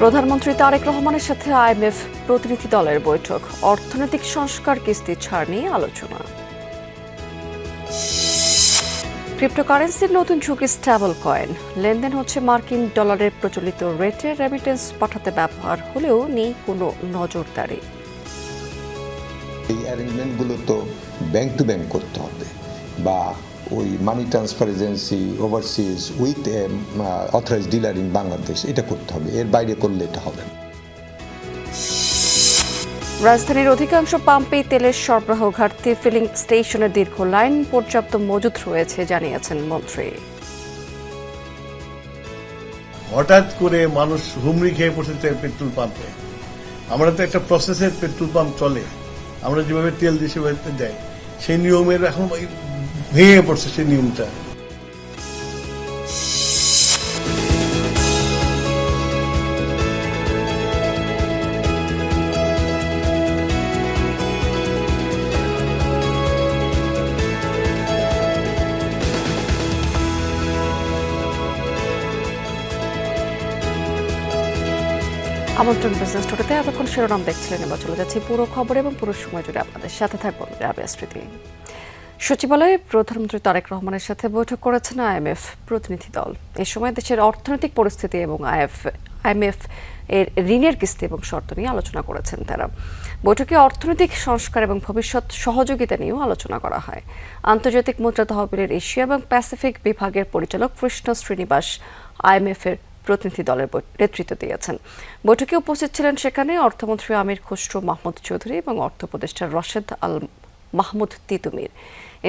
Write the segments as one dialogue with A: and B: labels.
A: প্রধানমন্ত্রী তারেক রহমানের সাথে আইএমএফ প্রতিনিধি দলের বৈঠক, অর্থনৈতিক সংস্কার কিস্তি ছাড় নিয়ে আলোচনা। ক্রিপ্টোকারেন্সির নতুন ঝুঁকি স্টেবল কয়েন, লেনদেন হচ্ছে মার্কিন ডলারের প্রচলিত রেটে, রেমিটেন্স পাঠাতে ব্যবহার হলেও নেই কোনো নজরদারি।
B: এই অ্যারেঞ্জমেন্টগুলো তো ব্যাংক টু ব্যাংক করতে হবে, বা ওই money transfer agency overseas with authorised dealer in Bangladesh, এটা করতে হবে। এর বাইরে করলে এটা হবে না।
A: রাজধানীর অধিকাংশ পাম্পেই তেলের সরবরাহ ঘাটতি, ফিলিং স্টেশনের দীর্ঘ লাইন, পর্যাপ্ত মজুত রয়েছে জানিয়েছেন মন্ত্রী।
C: হঠাৎ করে মানুষ হুমড়ি খেয়ে পড়ছে পেট্রোল পাম্পে। আমরা তো একটা প্রসেসের পেট্রোল পাম্প চলে, আমরা যেভাবে তেল দেশে দেয় সেই নিয়মের এখন ভেঙে পড়ছে সেই নিয়মটা।
A: আমন্ত্রণ বিজনেস টুডেতে এতক্ষণ শিরোনাম দেখছিলেন, এবার চলে যাচ্ছে পুরো খবর এবং পুরো সময় জুড়ে আপনাদের সাথে থাকবো রাবেয়া স্মৃতি। সচিবালয়ে প্রধানমন্ত্রী তারেক রহমানের সাথে বৈঠক করেছেন আইএমএফ প্রতিনিধি দল। এ সময় দেশের অর্থনৈতিক পরিস্থিতি এবং আইএমএফ এর ঋণের কিস্তি এবং শর্ত নিয়ে আলোচনা করেছেন তারা। বৈঠকে অর্থনৈতিক সংস্কার এবং ভবিষ্যৎ সহযোগিতা নিয়েও আলোচনা করা হয়। আন্তর্জাতিক মুদ্রা তহবিলের এশিয়া এবং প্যাসিফিক বিভাগের পরিচালক কৃষ্ণ শ্রীনিবাস আইএমএফ এর প্রতিনিধি দলের নেতৃত্ব দিয়েছেন। বৈঠকে উপস্থিত ছিলেন সেখানে অর্থমন্ত্রী আমির খসরু মাহমুদ চৌধুরী এবং অর্থ উপদেষ্টা রশেদ আল মাহমুদ তিতুমির।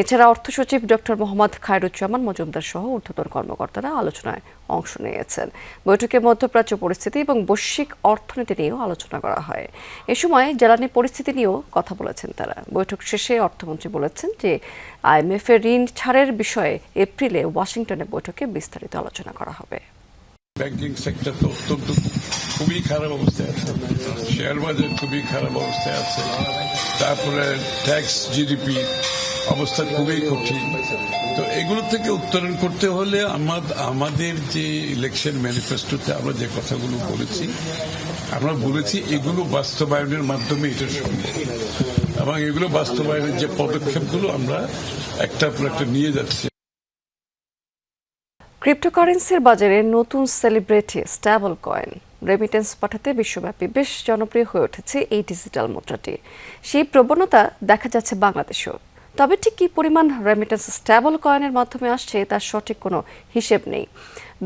A: এছাড়া অর্থ সচিব ডক্টর মোহাম্মদ খায়রুজ্জামান মজুমদার সহ ঊর্ধ্বতন কর্মকর্তারা আলোচনায় অংশ নিয়েছেন। বৈঠকে মধ্যপ্রাচ্য পরিস্থিতি এবং বৈশ্বিক অর্থনীতি নিয়েও আলোচনা করা হয়। এ সময় জ্বালানি পরিস্থিতি নিয়েও কথা বলেছেন তারা। বৈঠক শেষে অর্থমন্ত্রী বলেছেন যে আইএমএফ এর ঋণ ছাড়ের বিষয়ে এপ্রিলে ওয়াশিংটনে বৈঠকে বিস্তারিত আলোচনা করা হবে।
D: ব্যাংকিং সেক্টর তো অত্যন্ত খুবই খারাপ অবস্থায় আছে, শেয়ার বাজার খুবই খারাপ অবস্থায় আছে, তারপরে ট্যাক্স জিডিপি অবস্থা খুবই কঠিন। তো এগুলো থেকে উত্তরণ করতে হলে আমাদের যে ইলেকশন ম্যানিফেস্টোতে আমরা যে কথাগুলো বলেছি, আমরা বলেছি এগুলো বাস্তবায়নের মাধ্যমে এটা সম্ভব, এবং এগুলো বাস্তবায়নের যে পদক্ষেপগুলো আমরা একটার পর একটা নিয়ে যাচ্ছি।
A: ক্রিপ্টোকারেন্সির বাজারে নতুন সেলিব্রিটি স্টেবল কয়েন, রেমিটেন্স পাঠাতে বিশ্বব্যাপী বেশ জনপ্রিয় হয়ে উঠেছে এই ডিজিটাল মুদ্রাটি। সেই প্রবণতা দেখা যাচ্ছে বাংলাদেশেও। তবে ঠিক কী পরিমাণ রেমিটেন্স স্টেবল কয়েনের মাধ্যমে আসছে তার সঠিক কোনো হিসেব নেই।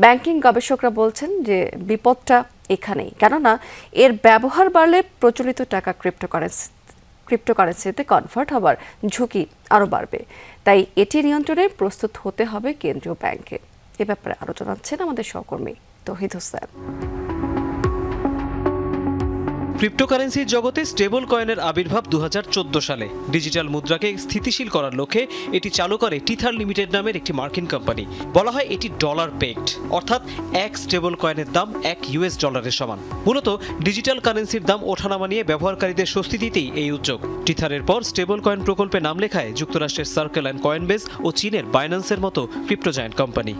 A: ব্যাংকিং গবেষকরা বলছেন যে বিপদটা এখানেই, কেননা এর ব্যবহার বাড়লে প্রচলিত টাকা ক্রিপ্টোকারেন্সিতে কনভার্ট হবার ঝুঁকি আরও বাড়বে। তাই এটি নিয়ন্ত্রণে প্রস্তুত হতে হবে কেন্দ্রীয় ব্যাংকে। এ ব্যাপারে আরো জানাচ্ছেন আমাদের সহকর্মী তৌহিদ হোসেন।
E: ক্রিপ্টোকারেন্সির জগতে স্টেবল কয়েনের আবির্ভাব 2014 সালে। ডিজিটাল মুদ্রাকে স্থিতিশীল করার লক্ষ্যে এটি চালু করে টিথার লিমিটেড নামের একটি মার্কিন কোম্পানি। বলা হয় এটি ডলার পেগড, অর্থাৎ এক স্টেবল কয়েনের দাম $1 সমান। মূলত ডিজিটাল কারেন্সির দাম ওঠানামা নিয়ে ব্যবহারকারীদের স্বস্তি দিতেই এই উদ্যোগ। টিথারের পর স্টেবল কয়েন প্রকল্পে নাম লেখায় যুক্তরাষ্ট্রের সার্কেল অ্যান্ড কয়েনবেস ও চীনের বাইন্যান্সের মতো ক্রিপ্টো জায়ান্ট কোম্পানি।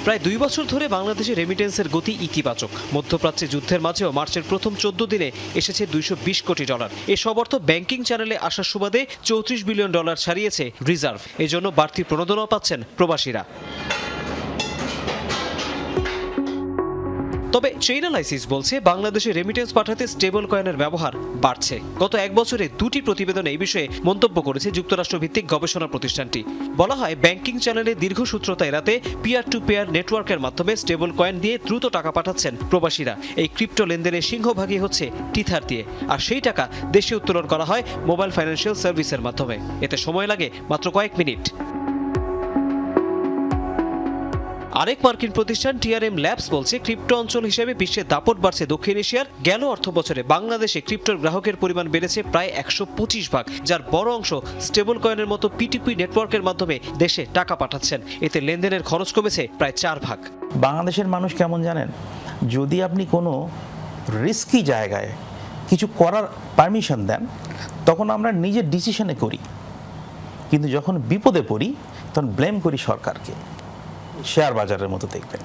E: প্রায় 2 বছর ধরে বাংলাদেশে রেমিটেন্সের গতি ইতিবাচক। মধ্যপ্রাচ্যে যুদ্ধের মাঝেও মার্চের প্রথম 14 দিনে এসেছে $220 কোটি। এসব অর্থ ব্যাংকিং চ্যানেলে আসার সুবাদে $34 বিলিয়ন ছাড়িয়েছে রিজার্ভ। এজন্য বাড়তি প্রণোদনাও পাচ্ছেন প্রবাসীরা। তবে চেইনালাইসিস বলছে বাংলাদেশে রেমিটেন্স পাঠাতে স্টেবল কয়েনের ব্যবহার বাড়ছে। গত 1 বছরে 2টি প্রতিবেদনে এই বিষয়ে মন্তব্য করেছে যুক্তরাষ্ট্রভিত্তিক গবেষণা প্রতিষ্ঠানটি। বলা হয় ব্যাংকিং চ্যানেলে দীর্ঘসূত্রতা এড়াতে পিয়ার টু পেয়ার নেটওয়ার্কের মাধ্যমে স্টেবল কয়েন দিয়ে দ্রুত টাকা পাঠাচ্ছেন প্রবাসীরা। এই ক্রিপ্টো লেনদেনের সিংহভাগই হচ্ছে টিথার দিয়ে, আর সেই টাকা দেশে উত্তোলন করা হয় মোবাইল ফাইন্যান্সিয়াল সার্ভিসের মাধ্যমে। এতে সময় লাগে মাত্র কয়েক মিনিট। আরেক মার্কিন প্রতিষ্ঠান টিআরএম ল্যাবস বলছে ক্রিপ্টো অঞ্চল হিসেবে বিশ্বে দাপট বাড়ছে দক্ষিণ এশিয়ার। গেল অর্থ বছরে বাংলাদেশে ক্রিপ্টোর গ্রাহকের পরিমাণ বেড়েছে প্রায় 125 ভাগ, যার বড় অংশ স্টেবল কয়েনের মতো পিটিপি নেটওয়ার্কের মাধ্যমে দেশে টাকা পাঠাচ্ছেন। এতে লেনদেনের খরচ কমেছে প্রায় 4 ভাগ।
F: বাংলাদেশের মানুষ কেমন জানেন, যদি আপনি কোনো রিস্কি জায়গায় কিছু করার পারমিশন দেন তখন আমরা নিজের ডিসিশনে করি, কিন্তু যখন বিপদে পড়ি তখন ব্লেম করি সরকারকে। শেয়ার বাজারের মতো দেখবেন।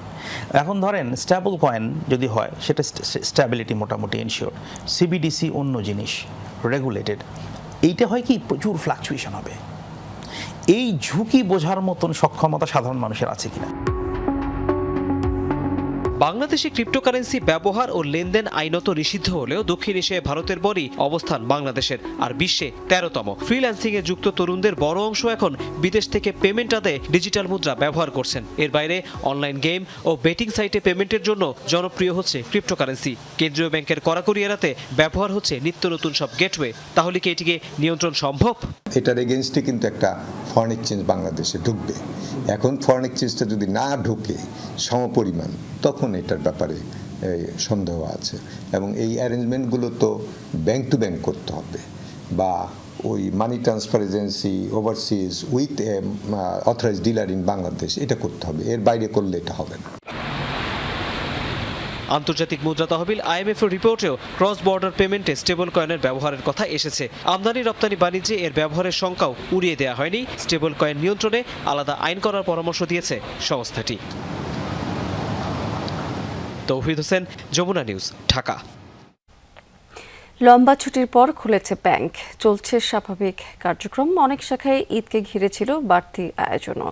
F: এখন ধরেন স্ট্যাবল কয়েন যদি হয়, সেটা স্ট্যাবিলিটি মোটামুটি এনশিওর, সিবিডিসি অন্য জিনিস, রেগুলেটেড। এইটা হয় কি প্রচুর ফ্লাকচুয়েশন হবে। এই ঝুঁকি বোঝার মতন সক্ষমতা সাধারণ মানুষের আছে কিনা।
E: বাংলাদেশে ক্রিপ্টোকারেন্সি ব্যবহার ও লেনদেন আইনত নিষিদ্ধ হলেও দক্ষিণ এশিয়ায় ভারতের পরই অবস্থান বাংলাদেশের, আর বিশ্বে 13তম। ফ্রিল্যান্সিং এ যুক্ত তরুণদের বড় অংশ এখন বিদেশ থেকে পেমেন্ট আদায়ে ডিজিটাল মুদ্রা ব্যবহার করছেন। এর বাইরে অনলাইন গেম ও বেটিং সাইটে পেমেন্টের জন্য জনপ্রিয় হচ্ছে ক্রিপ্টোকারেন্সি। কেন্দ্রীয় ব্যাংকের কড়াকড়ি এড়াতে ব্যবহার হচ্ছে নিত্য নতুন সব গেটওয়ে। তাহলে কি এটিকে নিয়ন্ত্রণ সম্ভব?
B: এটার এগেনস্টে কিন্তু একটা ফরেন এক্সচেঞ্জ বাংলাদেশে ঢুকবে। এখন ফরেন এক্সচেঞ্জটা যদি না ঢুকে সমপরিমাণ, তখন এটার ব্যাপারে সন্দেহ আছে। এবং এই অ্যারেঞ্জমেন্টগুলো তো ব্যাংক টু ব্যাংক করতে হবে, বা ওই money transfer agency overseas with authorised dealer in Bangladesh, এটা করতে হবে। এর বাইরে করলে এটা হবে না।
E: আন্তর্জাতিক মুদ্রা তহবিল IMF এর রিপোর্টেও ক্রস বর্ডার পেমেন্টে স্টেবল কয়েনের ব্যবহারের কথা এসেছে। আমদানি রপ্তানি বাণিজ্যে এর ব্যবহারের সংখ্যাও উড়িয়ে দেওয়া হয়নি। স্টেবল কয়েন নিয়ন্ত্রণে আলাদা আইন করার পরামর্শ দিয়েছে সংস্থাটি। তৌহিদ হোসেন, যমুনা নিউজ, ঢাকা।
A: লম্বা ছুটির পর খুলেছে ব্যাংক, চলছে স্বাভাবিক কার্যক্রম। অনেক শাখায় ঈদকে ঘিরে ছিল বাড়তি আয়োজনও।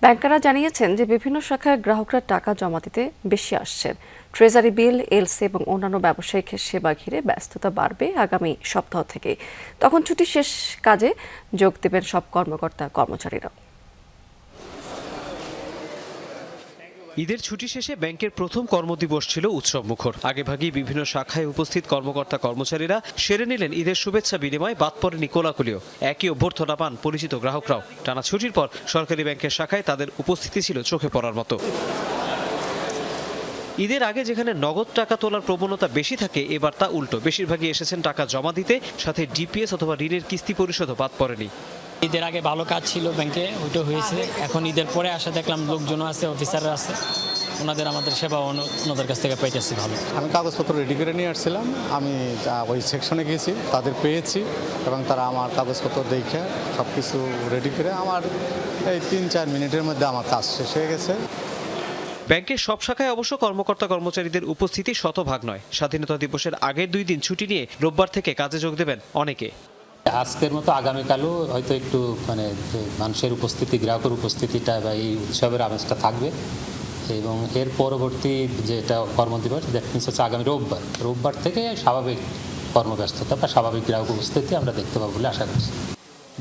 A: ব্যাংকাররা জানিয়েছেন যে বিভিন্ন শাখায় গ্রাহকরা টাকা জমা দিতে বেশি আসছেন। ট্রেজারি বিল, এলসি এবং অন্যান্য ব্যবসায়িক সেবা ঘিরে ব্যস্ততা বাড়বে আগামী সপ্তাহ থেকে। তখন ছুটি শেষ কাজে যোগ দেবেন সব কর্মকর্তা কর্মচারীরা।
E: ঈদের ছুটি শেষে ব্যাংকের প্রথম কর্মদিবস ছিল উৎসবমুখর। আগেভাগেই বিভিন্ন শাখায় উপস্থিত কর্মকর্তা কর্মচারীরা সেরে নিলেন ঈদের শুভেচ্ছা বিনিময়। বাদ পড়েনি কোলাকুলিও। একই অভ্যর্থনা পান পরিচিত গ্রাহকরাও। টানা ছুটির পর সরকারি ব্যাংকের শাখায় তাদের উপস্থিতি ছিল চোখে পড়ার মতো। ঈদের আগে যেখানে নগদ টাকা তোলার প্রবণতা বেশি থাকে, এবার তা উল্টো। বেশিরভাগই এসেছেন টাকা জমা দিতে, সাথে ডিপিএস অথবা ঋণের কিস্তি পরিশোধও বাদ পড়েনি।
G: ঈদের আগে ভালো কাজ ছিল ব্যাংকে, ওইটা হয়েছে। এখন ঈদের পরে আসা দেখলাম লোকজনও আছে, অফিসাররা আছে, ওনাদের আমাদের সেবা ওনাদের কাছ থেকে পাইতেছি ভালো।
H: আমি কাগজপত্র রেডি করে নিয়ে আসছিলাম, আমি ওই সেকশনে গেছি, তাদের পেয়েছি এবং তারা আমার কাগজপত্র দেখে সব কিছু রেডি করে আমার এই 3-4 মিনিটের মধ্যে আমার কাজ শেষ হয়ে গেছে।
E: ব্যাংকের সব শাখায় অবশ্য কর্মকর্তা কর্মচারীদের উপস্থিতি শতভাগ নয়। স্বাধীনতা দিবসের আগের 2 দিন ছুটি নিয়ে রোববার থেকে কাজে যোগ দেবেন অনেকে।
I: আজকের মতো আগামীকালও হয়তো একটু মানুষের উপস্থিতি, গ্রাহকের উপস্থিতিটা বা এই উৎসবের আমেজটা থাকবে। এবং এর পরবর্তী যেটা কর্মদিবস, দ্যাট মিনস হচ্ছে আগামী রোববার থেকে স্বাভাবিক কর্মব্যস্ততা বা স্বাভাবিক গ্রাহক উপস্থিতি আমরা দেখতে পাবো বলে আশা করছি।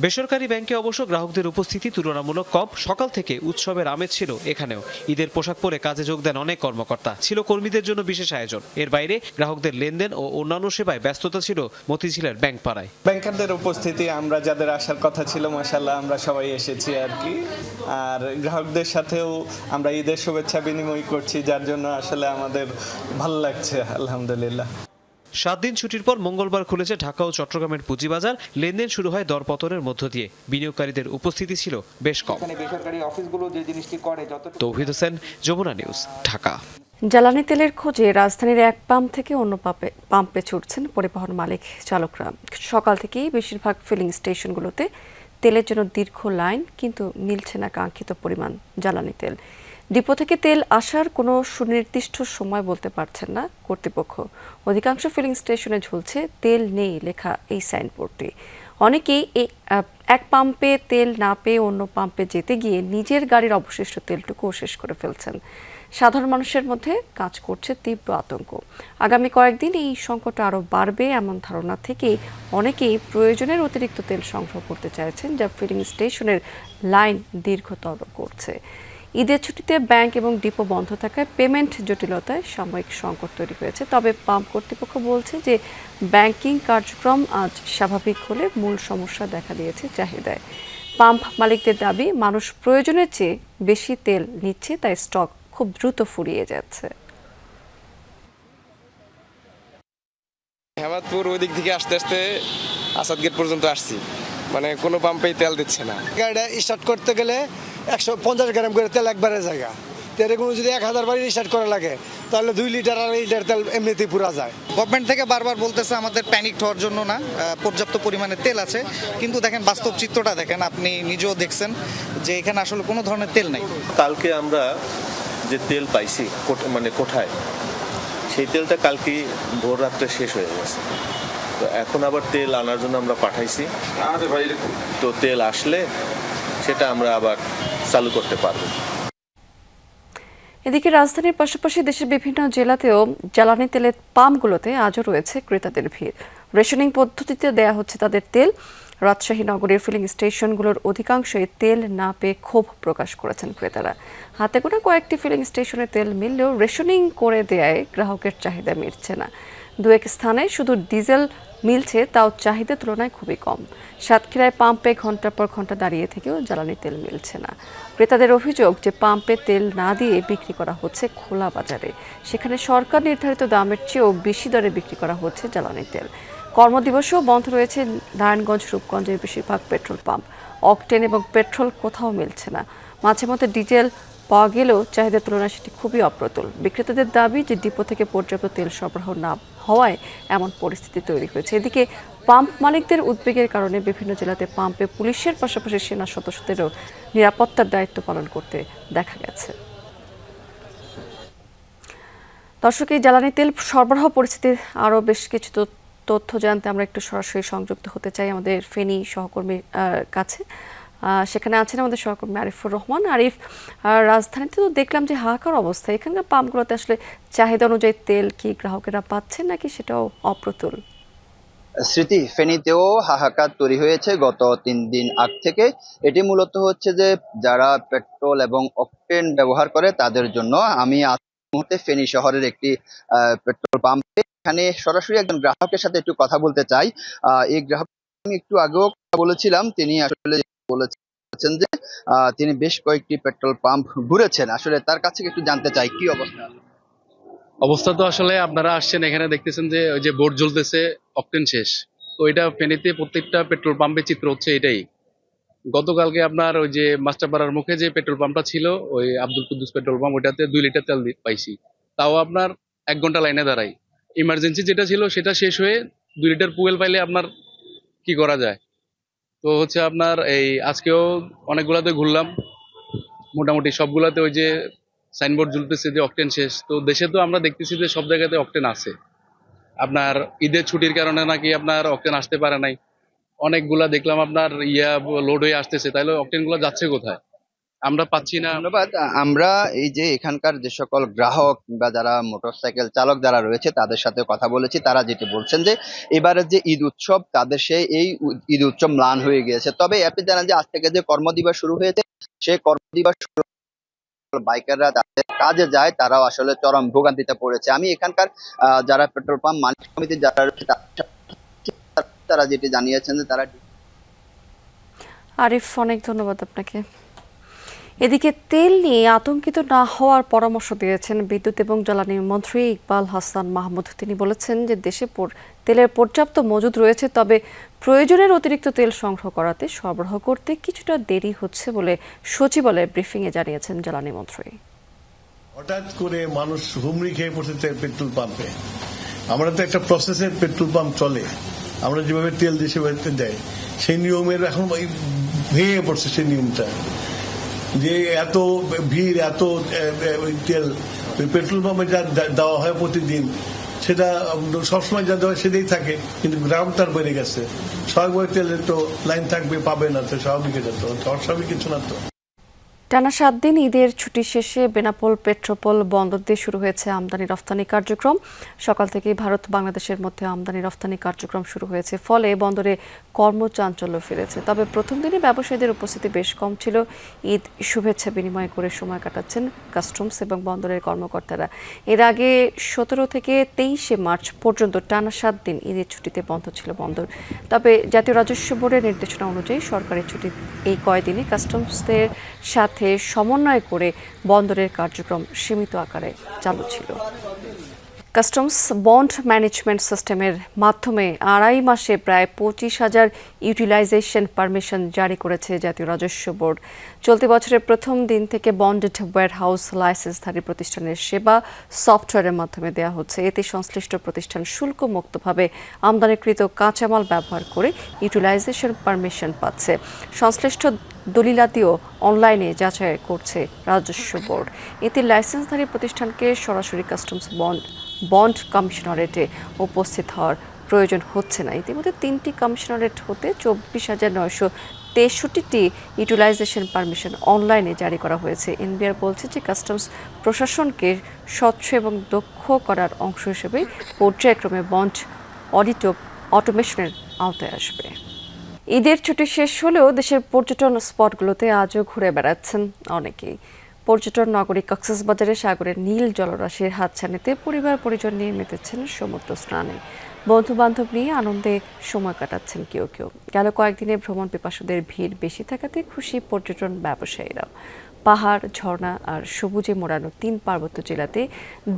E: বেসরকারি ব্যাংকে অবশ্য গ্রাহকদের উপস্থিতি তুলনামূলক কম। সকাল থেকে উৎসবের আমেজ ছিল এখানেও। ঈদের পোশাক পরে কাজে যোগ দেন অনেক কর্মকর্তা। ছিল কর্মীদের জন্য বিশেষ আয়োজন। এর বাইরে গ্রাহকদের লেনদেন ও অন্যান্য সেবায় ব্যস্ততা ছিল মতিঝিলের ব্যাংক পাড়ায়।
J: ব্যাংকারদের উপস্থিতি, আমরা যাদের আসার কথা ছিল মাশাআল্লাহ আমরা সবাই এসেছি আর কি। আর গ্রাহকদের সাথেও আমরা ঈদের শুভেচ্ছা বিনিময় করছি, যার জন্য আসলে আমাদের ভালো লাগছে আলহামদুলিল্লাহ।
E: 7 দিন ছুটির পর মঙ্গলবার খুলেছে ঢাকা ও চট্টগ্রামের পুঁজিবাজার। লেনদেন শুরু হয় দরপতনের মধ্য দিয়ে। বিনিয়োগকারীদের উপস্থিতি ছিল বেশ কম। তৌহিদ হোসেন, যমুনা নিউজ, ঢাকা।
A: জ্বালানি তেলের খোঁজে রাজধানীর এক পাম্প থেকে অন্য পাম্পে ছুটছেন পরিবহন মালিক চালকরা। সকাল থেকেই বেশিরভাগ ফিলিং স্টেশনগুলোতে তেলের জন্য দীর্ঘ লাইন, কিন্তু মিলছে না কাঙ্ক্ষিত পরিমাণ জ্বালানি তেল। ডিপো থেকে তেল আসার কোনো সুনির্দিষ্ট সময় বলতে পারছেন না কর্তৃপক্ষ। অধিকাংশ ফিলিং স্টেশনে ঝুলছে তেল নেই লেখা এই সাইনবোর্ডটি। অনেকেই এক পাম্পে তেল না পেয়ে অন্য পাম্পে যেতে গিয়ে নিজের গাড়ির অবশিষ্ট তেলটুকুও শেষ করে ফেলছেন। সাধারণ মানুষের মধ্যে কাজ করছে তীব্র আতঙ্ক। আগামী কয়েকদিন এই সংকট আরও বাড়বে এমন ধারণা থেকেই অনেকেই প্রয়োজনের অতিরিক্ত তেল সংগ্রহ করতে চাইছেন, যা ফিলিং স্টেশনের লাইন দীর্ঘতর করছে। ঈদের ছুটিতে ব্যাংক এবং ডিপো বন্ধ থাকায় পেমেন্ট জটিলতায় সাময়িক সংকট তৈরি হয়েছে। তবে পাম্প কর্তৃপক্ষ বলছে যে ব্যাংকিং কার্যক্রম আজ স্বাভাবিক হলে মূল সমস্যা দেখা দিয়েছে চাহিদায়। পাম্প মালিকদের দাবি, মানুষ প্রয়োজনের চেয়ে বেশি তেল নিচ্ছে, তাই স্টক খুব দ্রুত ফুরিয়ে যাচ্ছে।
K: হেমাদপুর ওই দিক থেকে আস্তে আস্তে আসাদ গেট পর্যন্ত আসছি, কোনো পাম্পেই তেল দিচ্ছে না।
L: গাড়িটা স্টার্ট করতে গেলে 150 গ্রাম করে তেল একবারে জায়গা, তেরে কোনো যদি 1000 বাড়ি রিস্টার্ট করা লাগে তাহলে 2 লিটার আর লিটার তেল এমনিতেই পুরা যায়।
M: গভর্নমেন্ট থেকে বারবার বলতেছে আমাদের প্যানিক হওয়ার জন্য না, পর্যাপ্ত পরিমাণে তেল আছে, কিন্তু দেখেন বাস্তব চিত্রটা দেখেন, আপনি নিজেও দেখছেন যে এখানে আসলে কোনো ধরনের তেল নাই।
N: কালকে আমরা যে তেল পাইছি মানে কোঠায়, সেই তেলটা কালকে ভোর রাত্রে শেষ হয়ে গেছে। তো এখন আবার তেল আনার জন্য আমরা পাঠাইছি, তো তেল আসলে সেটা আমরা আবার চালু করতে পারবো।
A: এদিকে রাজধানীর পাশাপাশি দেশের বিভিন্ন জেলাতেও জ্বালানি তেলের পাম্পগুলোতে আজও রয়েছে ক্রেতাদের ভিড়। রেশনিং পদ্ধতিতে দেয়া হচ্ছে তাদের তেল। রাজশাহী নগরের ফিলিং স্টেশনগুলোর অধিকাংশই তেল না পেয়ে ক্ষোভ প্রকাশ করেছেন ক্রেতারা। হাতে গোনা কয়েকটি ফিলিং স্টেশনে তেল মিললেও রেশনিং করে দেয়ায় গ্রাহকের চাহিদা মিটছে না। দু এক স্থানে শুধু ডিজেল মিলছে, তাও চাহিদার তুলনায় খুবই কম। সাতক্ষীরায় পাম্পে ঘন্টার পর ঘন্টা দাঁড়িয়ে থেকেও জ্বালানি তেল মিলছে না। ক্রেতাদের অভিযোগ যে পাম্পে তেল না দিয়ে বিক্রি করা হচ্ছে খোলা বাজারে, সেখানে সরকার নির্ধারিত দামের চেয়েও বেশি দরে বিক্রি করা হচ্ছে জ্বালানি তেল। কর্মদিবসেও বন্ধ রয়েছে নারায়ণগঞ্জ, রূপগঞ্জের বেশিরভাগ পেট্রোল পাম্প। অকটেন এবং পেট্রোল কোথাও মিলছে না। মাঝে মধ্যে ডিজেল পাওয়া গেলেও চাহিদার তুলনায় সেটি খুবই অপ্রতুল। বিক্রেতাদের দাবি যে ডিপো থেকে পর্যাপ্ত তেল সরবরাহ না হওয়ায় এমন পরিস্থিতি তৈরি হয়েছে। এদিকে পাম্প মালিকদের উদ্বেগের কারণে বিভিন্ন জেলাতে পাম্পে পুলিশের পাশাপাশি সেনা সদস্যদেরও নিরাপত্তার দায়িত্ব পালন করতে দেখা গেছে। দর্শক, এই জ্বালানি তেল সরবরাহ পরিস্থিতির আরও বেশ কিছু তথ্য জানতে আমরা একটু সরাসরি সংযুক্ত হতে চাই আমাদের ফেনী সহকর্মীর কাছে। সেখানে আছেন আমাদের সহকর্মী আরিফুর রহমান। আরিফ, রাজধানীতে তো দেখলাম যে হাহাকার অবস্থা, এখানকার পাম্পগুলোতে আসলে চাহিদা অনুযায়ী তেল কি গ্রাহকেরা পাচ্ছেন নাকি সেটাও অপ্রতুল?
O: স্মৃতি, ফেনীতেও হাহাকার তৈরি হয়েছে গত 3 দিন আগ থেকে। এটি মূলত হচ্ছে যে যারা পেট্রোল এবং অকটেন ব্যবহার করে তাদের জন্য। আমি মুহূর্তে ফেনী শহরের একটি পেট্রোল পাম্পে, এখানে সরাসরি একজন গ্রাহকের সাথে একটু কথা বলতে চাই। এই গ্রাহক আমি একটু আগেও কথা বলেছিলাম, তিনি আসলে বলেছেন যে তিনি বেশ কয়েকটি পেট্রোল পাম্প ঘুরেছেন। আসলে তার কাছ থেকে একটু জানতে চাই কি
P: অবস্থা। তো আসলে আপনারা আসছেন, এখানে দেখতেছেন যে ওই যে বোর্ড জ্বলতেছে অকটেন শেষ। তো এটা ফেনীতে প্রত্যেকটা পেট্রোল পাম্পের চিত্র হচ্ছে এটাই। গতকালকে আপনার ওই যে মাস্টারপাড়ার মুখে যে পেট্রোল পাম্পটা ছিল, ওই আব্দুল কুদ্দুস পেট্রোল পাম্প, ওইটাতে 2 লিটার তেল পাইছি, তাও আপনার 1 ঘন্টা লাইনে দাঁড়াই। ইমার্জেন্সি যেটা ছিল সেটা শেষ হয়ে 2 লিটার ফুয়েল পাইলে আপনার কি করা যায়। তো হচ্ছে আপনার এই আজকেও অনেকগুলাতে ঘুরলাম, মোটামুটি সবগুলাতে ওই যে সাইনবোর্ড ঝুলতেছে যে অকটেন শেষ। তো দেশে তো আমরা দেখতেছি যে সব জায়গাতে অকটেন আছে। আপনার ঈদের ছুটির কারণে নাকি আপনার অকটেন আসতে পারে নাই, অনেকগুলা দেখলাম আপনার লোড হয়ে আসতেছে, তাইলে অকটেন গুলা যাচ্ছে কোথায়? আমরা পাচ্ছি না।
O: ধন্যবাদ। আমরা এই যে এখানকার যে সকল গ্রাহক বা যারা মোটরসাইকেল চালক যারা রয়েছে তাদের সাথে কথা বলেছি, তারা যেটি বলছেন যে এবারে যে ঈদ উৎসব, তাদের এই ঈদ উৎসব ম্লান হয়ে গিয়েছে। তবে আপনি জানেন যে আজ থেকে যে কর্মদিবস শুরু হয়েছে, সেই কর্মদিবস বাইকাররা তাদের কাজে যায়, তারাও আসলে চরম ভোগান্তিতে পড়েছে। আমি এখানকার যারা পেট্রোল পাম্প মালিক সমিতির যারা রয়েছে তারা যেটি জানিয়েছেন যে তারা।
A: আরিফ, অনেক ধন্যবাদ আপনাকে। এদিকে তেল নিয়ে আতঙ্কিত না হওয়ার পরামর্শ দিয়েছেন বিদ্যুৎ এবং জ্বালানি মন্ত্রী ইকবাল হাসান মাহমুদ। তিনি বলেছেন যে দেশে তেলের পর্যাপ্ত মজুদ রয়েছে, তবে প্রয়োজনের অতিরিক্ত তেল সংগ্রহ করাতে সরবরাহ করতে কিছুটা দেরি হচ্ছে বলে সচিবালয়ের ব্রিফিংয়ে জানিয়েছেন জ্বালানি মন্ত্রী।
C: হঠাৎ করে মানুষ হুমড়ি খেয়ে পড়ছে পেট্রোল পাম্পে। আমরা তো একটা প্রসেসের পেট্রোল পাম্প চলে, আমরা যেভাবে তেল দেশে দেয় সেই নিয়মের এখন ভেঙে পড়ছে সেই নিয়মটা, যে এত ভিড়, এত তেল পেট্রোল পাম্পে যা দেওয়া হয় প্রতিদিন, সেটা সবসময় যা দেওয়া সেটাই থাকে, কিন্তু গ্রাম তার বেড়ে গেছে। স্বাভাবিক তেলের তো লাইন থাকবে, পাবে না, তো স্বাভাবিক এটা তো অস্বাভাবিক কিছু না। তো
A: টানা 7 দিন ঈদের ছুটি শেষে বেনাপোল পেট্রোপোল বন্দর দিয়ে শুরু হয়েছে আমদানি রফতানি কার্যক্রম। সকাল থেকেই ভারত বাংলাদেশের মধ্যে আমদানি রফতানি কার্যক্রম শুরু হয়েছে, ফলে বন্দরে কর্মচাঞ্চল্য ফিরেছে। তবে প্রথম দিনে ব্যবসায়ীদের উপস্থিতি বেশ কম ছিল। ঈদ শুভেচ্ছা বিনিময় করে সময় কাটাচ্ছেন কাস্টমস এবং বন্দরের কর্মকর্তারা। এর আগে 17 থেকে 23 মার্চ পর্যন্ত টানা 7 দিন ঈদের ছুটিতে বন্ধ ছিল বন্দর। তবে জাতীয় রাজস্ব বোর্ডের নির্দেশনা অনুযায়ী সরকারি ছুটি এই কয়দিনে কাস্টমসদের সাথে সমন্বয় করে বন্দরের কার্যক্রম সীমিত আকারে চালু ছিল। কাস্টমস বন্ড ম্যানেজমেন্ট সিস্টেমের মাধ্যমে 2.5 মাসে প্রায় 25,000 ইউটিলাইজেশন পারমিশন জারি করেছে জাতীয় রাজস্ব বোর্ড। চলতি বছরের প্রথম দিন থেকে বন্ডেড ওয়্যারহাউস লাইসেন্সধারী প্রতিষ্ঠানের সেবা সফটওয়্যারের মাধ্যমে দেওয়া হচ্ছে। এতে সংশ্লিষ্ট প্রতিষ্ঠান শুল্কমুক্তভাবে আমদানিকৃত কাঁচামাল ব্যবহার করে ইউটিলাইজেশন পারমিশন পাচ্ছে। সংশ্লিষ্ট দলিলাতিও অনলাইনে যাচাই করছে রাজস্ব বোর্ড। এতে লাইসেন্সধারী প্রতিষ্ঠানকে সরাসরি কাস্টমস বন্ড কমিশনারেটে উপস্থিত হওয়ার প্রয়োজন হচ্ছে না। ইতিমধ্যে 3টি কমিশনারেট হতে 24,963টি ইউটিলাইজেশন পারমিশন অনলাইনে জারি করা হয়েছে। এনবিআর বলছে যে কাস্টমস প্রশাসনকে স্বচ্ছ এবং দক্ষ করার অংশ হিসেবে পর্যায়ক্রমে বন্ড অডিট অটোমেশনের আওতায় আসবে। ঈদের ছুটি শেষ হলেও দেশের পর্যটন স্পটগুলোতে আজও ঘুরে বেড়াচ্ছেন অনেকেই। পর্যটন নগরী কক্সবাজারে সাগরের নীল জলরাশির হাতছানিতে পরিবার পরিজন নিয়ে মেতেছেন সমুদ্র স্নানে। বন্ধু বান্ধব নিয়ে আনন্দে সময় কাটাচ্ছেন কেউ কেউ। গেল কয়েকদিনে ভ্রমণ পিপাসুদের ভিড় বেশি থাকাতে খুশি পর্যটন ব্যবসায়ীরাও। পাহাড়, ঝর্ণা আর সবুজে মোড়ানো 3 পার্বত্য জেলাতে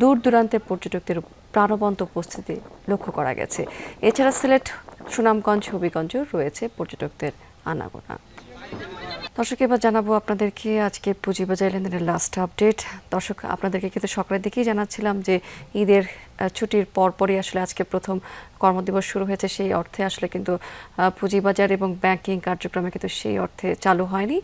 A: দূর দূরান্তের পর্যটকদের প্রাণবন্ত উপস্থিতি লক্ষ্য করা গেছে। এছাড়া সিলেট, সুনামগঞ্জ, হবিগঞ্জ রয়েছে পর্যটকদের আনাগোনা। দর্শক, এবার জানাবো আপনাদেরকে আজকে পুঁজিবাজার লেনদেনের লাস্ট আপডেট। দর্শক, আপনাদেরকে কিন্তু সকালের দিকেই জানাচ্ছিলাম যে ঈদের ছুটির পরপরই আসলে আজকে প্রথম কর্মদিবস শুরু হয়েছে। সেই অর্থে আসলে কিন্তু পুঁজিবাজার এবং ব্যাংকিং কার্যক্রমে কিন্তু সেই অর্থে চালু হয়নি।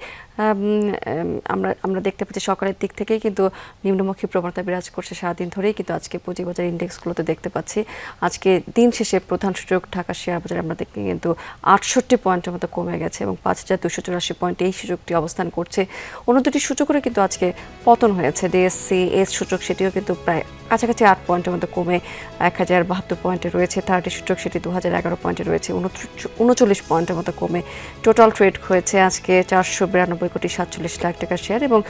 A: আমরা দেখতে পাচ্ছি সকালের দিক থেকেই কিন্তু নিম্নমুখী প্রবণতা বিরাজ করছে সারাদিন ধরেই, কিন্তু আজকে পুঁজিবাজার ইন্ডেক্সগুলোতে দেখতে পাচ্ছি আজকে দিন শেষে প্রধান সূচক ঢাকা শেয়ার বাজারে আমরা দেখি কিন্তু 68 পয়েন্টের মতো কমে গেছে এবং 5,284 পয়েন্ট এই সূচকটি অবস্থান করছে। অন্য দুটি সূচকেরও কিন্তু আজকে পতন হয়েছে। ডিএসসি এস সূচক সেটিও কিন্তু প্রায় কাছাকাছি 8 পয়েন্টের মতো কমে 1072 পয়েন্টে রয়েছে। 30 সূচক সেটি 2011 পয়েন্টে রয়েছে, 39 পয়েন্টের মতো কমে টোটাল ট্রেড হয়েছে আজকে 492,47 লাখ টাকার শেয়ার। এবং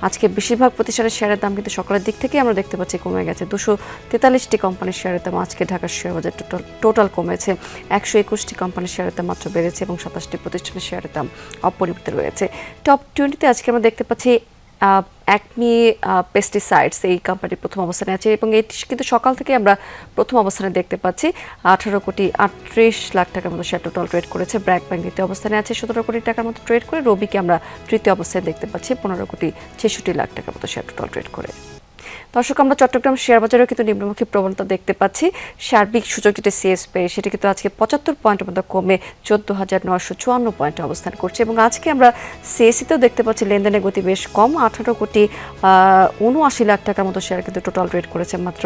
A: আজকে বেশিরভাগ প্রতিষ্ঠানের শেয়ারের দাম কিন্তু সকালের দিক থেকে আমরা দেখতে পাচ্ছি কমে গেছে। 243টি কোম্পানির শেয়ারের দাম আজকে ঢাকার শেয়ার বাজার টোটাল কমেছে। 121টি কোম্পানির শেয়ারের দাম মাত্র বেড়েছে এবং 27টি প্রতিষ্ঠানের শেয়ারের দাম অপরিবর্তিত রয়েছে। টপ 20তে আজকে আমরা দেখতে পাচ্ছি অ্যাকমি পেস্টিসাইডস এই কোম্পানির প্রথম অবস্থানে আছে এবং এটি কিন্তু সকাল থেকে আমরা প্রথম অবস্থানে দেখতে পাচ্ছি 18,38 লাখ টাকার মতো শেয়ার টোটাল ট্রেড করেছে। ব্র্যাক ব্যাংক দ্বিতীয় অবস্থানে আছে 17 কোটি টাকার মতো ট্রেড করে। রবিকে আমরা তৃতীয় অবস্থানে দেখতে পাচ্ছি 15,66 লাখ টাকার মতো শেয়ার টোটাল ট্রেড করে। দর্শক, আমরা চট্টগ্রাম শেয়ার বাজারেও কিন্তু নিম্নমুখী প্রবণতা দেখতে পাচ্ছি। সার্বিক সূচক যেটি সিএসপি সেটি কিন্তু আজকে 75 পয়েন্টের মতো কমে 14,954 পয়েন্টে অবস্থান করছে এবং আজকে আমরা সিএসিতেও দেখতে পাচ্ছি লেনদেনের গতি বেশ কম। 18,79 লাখ টাকার মতো শেয়ার কিন্তু টোটাল ট্রেড করেছে মাত্র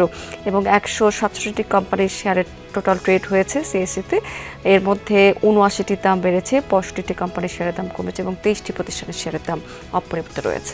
A: এবং 167টি কোম্পানির শেয়ারের টোটাল ট্রেড হয়েছে সিএসিতে। এর মধ্যে 79টির দাম বেড়েছে, 65টি কোম্পানির শেয়ারের দাম কমেছে এবং 23টি প্রতিষ্ঠানের শেয়ারের দাম অপরিবর্তিত রয়েছে।